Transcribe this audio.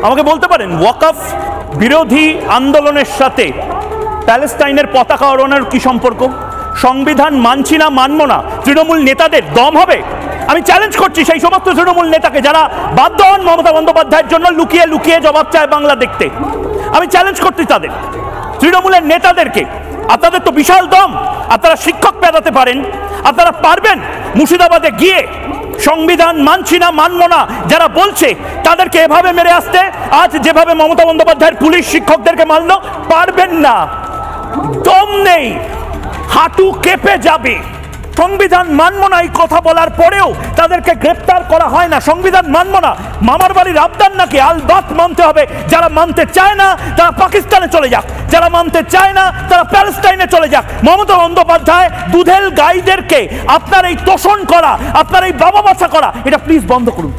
আমাকে বলতে পারেন ওয়াকফ বিরোধী আন্দোলনের সাথে প্যালেস্টাইনের পতাকা ওড়ানোর কি সম্পর্ক? সংবিধান মানছি না, মানব না, তৃণমূল নেতাদের দম হবে? আমি চ্যালেঞ্জ করছি সেই সমস্ত তৃণমূল নেতাকে যারা বাধ্য হন মমতা বন্দ্যোপাধ্যায়ের জন্য লুকিয়ে লুকিয়ে জবাব চায় বাংলা দেখতে। আমি চ্যালেঞ্জ করছি তাদের, তৃণমূলের নেতাদেরকে, আপনাদের তো বিশাল দম, আপনারা শিক্ষক পেদাতে পারেন, আপনারা পারবেন মুর্শিদাবাদে গিয়ে সংবিধান মানছি না, মানব না যারা বলছে তাদেরকে এভাবে মেরে আসতে? আজ যেভাবে মমতা বন্দ্যোপাধ্যায়ের পুলিশ শিক্ষকদেরকে মারল, পারবেন না, দম নেই, হাঁটু কেঁপে যাবে। সংবিধান মানব না এই কথা বলার পরেও তাদেরকে গ্রেপ্তার করা হয় না। সংবিধান মানব না মামার বাড়ির আবদার নাকি? আলবাত মানতে হবে। যারা মানতে চায় না তারা পাকিস্তানে চলে যাক, যারা মানতে চায় না তারা প্যালেস্টাইনে চলে যাক। মমতা বন্দ্যোপাধ্যায় দুধেল গাইদেরকে আপনার এই তোষণ করা, আপনার এই বাবা বাসা করা, এটা প্লিজ বন্ধ করুন।